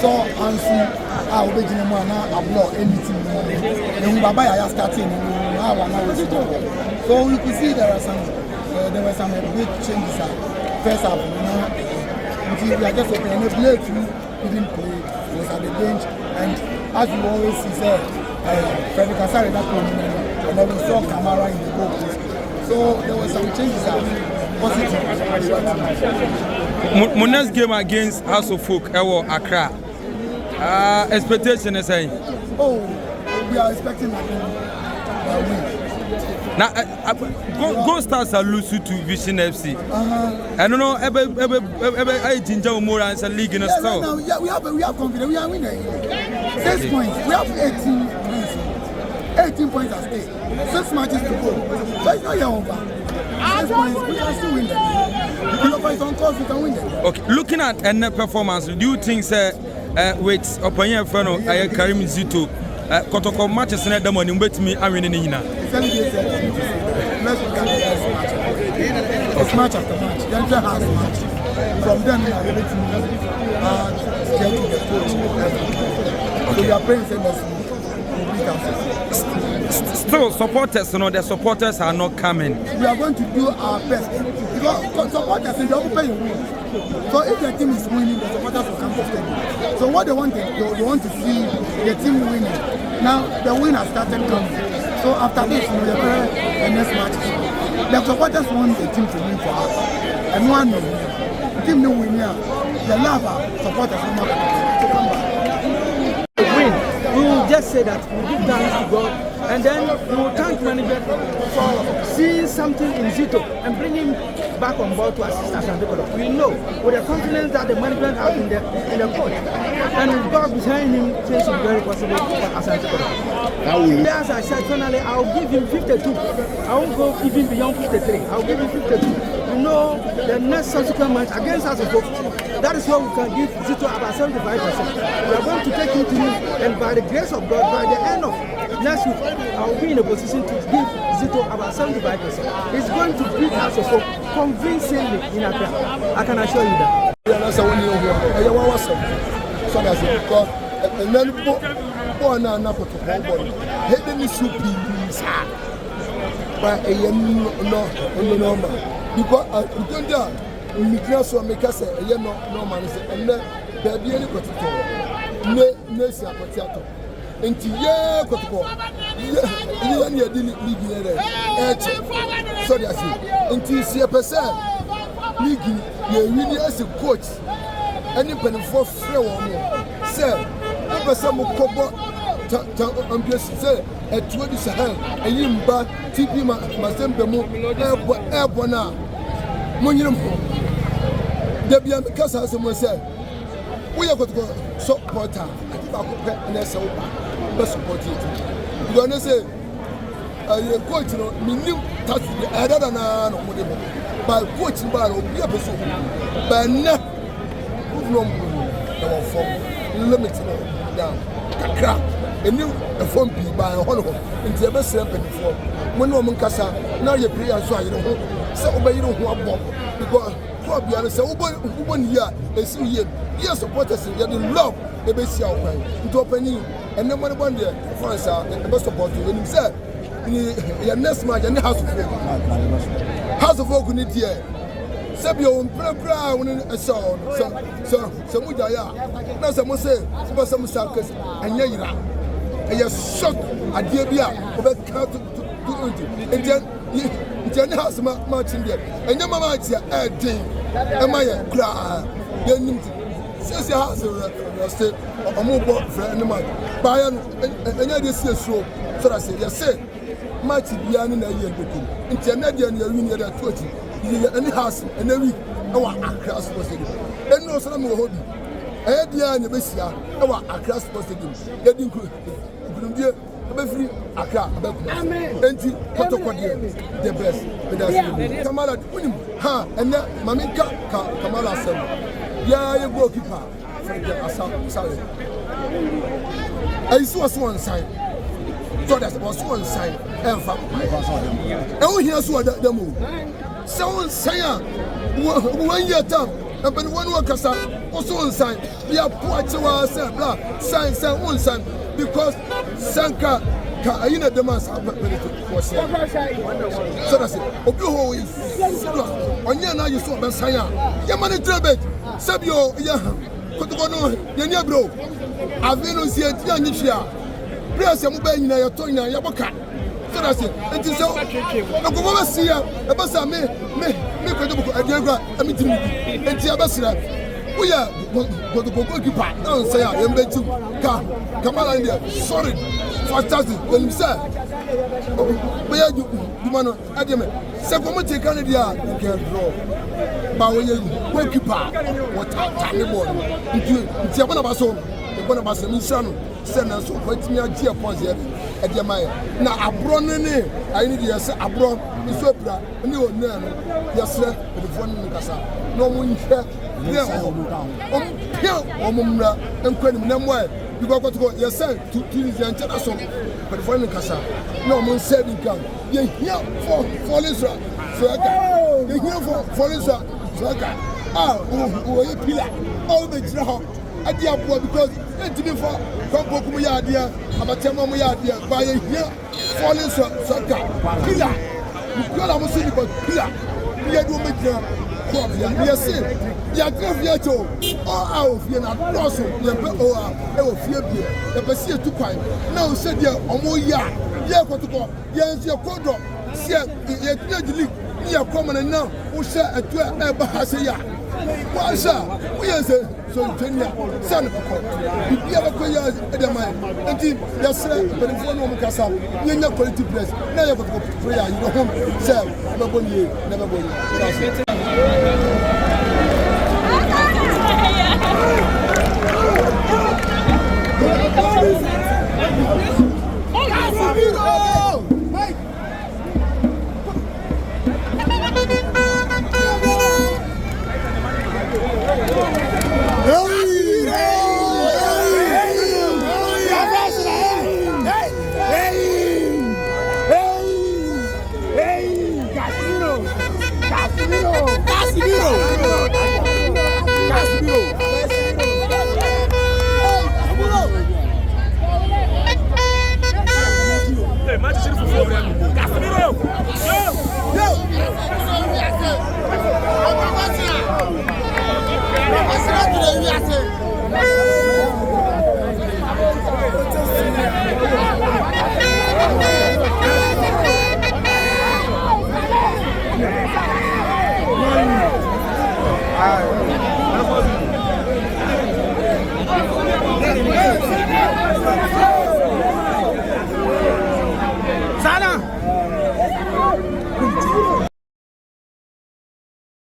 saw Ansu, I will be in a block anything. And Baba I starting so we could see there were some big changes. First half, we are just opening the play through, he didn't play, he was at the bench, and as you always see, Frederick Kasari that came in, and then we saw Kamara in the goal post. So there were some changes that positive. My next game against House of Folk, Accra. Expectation is saying? Oh, we are expecting a win. Now, Go Stars are lose to Vision FC. I don't know, I ginger more as a league in a store. No, yeah, we have confidence. We are winning. 6 points. We have 18 points. 18 points at stake. 6 matches to go. So it's not yet over. 6 points. We can still win them. If on course, we can win them. Okay, looking at end performance, do you think with Opanya Fano, Karim Zito, Kotoko matches in the morning with me, I'm winning in. Let's look at the next match. It's match after match. Then they have a match. From then we are ready to get to the coach. So we are praying still supporters, the supporters are not coming. We are going to do our best. Because supporters, they don't pay you win. So if the team is winning, the supporters will come to stadium. So what they want to see the team winning. Now the win has started coming. So after this, the next match, the supporters want the team to win for us. And one knows, the team will win here. The lava supporters will not come back. Win. We will just say that we give thanks to God, and then we will thank management for seeing something in Zito and bringing him back on board to assist us. We know with the confidence that the management has in the coach, and with God behind him, things will be very possible for Asante. As I said, finally, I'll give him 52. I won't go even beyond 53. I'll give him 52. You know, the next subsequent match against us, that is where we can give Zito about 75%. We are going to take him to him, and by the grace of God, by the end of next week, I will be in a position to give Zito about 75%. He's going to beat us convincingly in Accra. I can assure you that. Nti ye kotoko ye ni adini ligi re so dia si nti si pese ligi ye wini as coach any penfo frɛ wo mo say e pese mo kobo ambiance say etuo di sahel eyimba TP masembe mo ebo na mo nyirim ho da bia me kasa asemo say wo ye kotoko supporter ba ko pe na say best support it. You gonna say coach no minim touch other than no mo dey but coach ba no be a person but na no no form limit no down kakra eni e form bi ba ho no nti e be sere penifo mo no mo nkasa na ye prayer so ayire ho se obayire ho abo because club ya say ubo ni ya esi ye yes supporters ya dey love e be sia okwan nti opani and then when one day France the best support you when him say your next match and House of Folk need here sabi o mpra when so mujaya na say mo say so some sakas anya yira e shock adie bia o be count to and House match in there anya mama tia e din e ma ye kra ye nim since your house state omubo friend man buy anya dey see so that say you say match bia ni na ye doku internet dey na win dey toti ye any house and every our Accra Sports Stadium and no so na me hobi e dia na be sia our Accra Sports Stadium ye din ku die be free Accra abeku enti protocol the best with us Kamala unim ha and mamika Kamala Sam yeah, you goalkeeper. Sorry. I saw one sign. So that was one sign. And here's what the move. Someone say, 1 year time, and when one worker also on sign, we are poor to blah, sign, one sign, because Sanka. You know the man's so that's it. Obi is serious. On you now you saw Messiah. Your money trade. Sabio, yeah. Kotokono, your bro. I've been on Sia. Press your mobile in your tongue, your boca. So that's it. And so, I go over see ya. A bassa me, a diagram, a meeting, and Tiabasra. We are going to go keep back. Don't say I am better. Come on, India. Sorry. Fantastic. When you say, where you, man, Adame, Sakomo take Canada, you can draw. But when you keep back, what time you want? It's one of us home. The one of us in Sano, send us what me a dear Ponzi at Yamaya. Now, I brought in I need you, I brought the Sopra, and you know, yes, sir, with the phone in the Casa. No one here. Yeah, and quite memoir. You got to go, yes, sir, to the international, but the foreign Casa. No one said you can. You're here for Israel, so I can. You're here for Israel, so I can. Oh, you pillar. Oh, the job. I dear boy, because it's me for Compocuya, dear, about Temamuya, dear, by a year for Israel, so I can. Pillar. You got almost see about pillar. We are doing it. Yes, you are going to our Vienna Blossom, your fear beer, the Passia to Pine. Now said your Omoya, Yakoto, yes, your Kodro, Sia, the near common and now, who say at 12 Bahasaya. Why, sir? We are so Jenia, son of a court. You have a queer Edamai, and yes, sir, but if one woman can sell, you're not quality place. Now you have to go to prayer, you go home, sir, never go.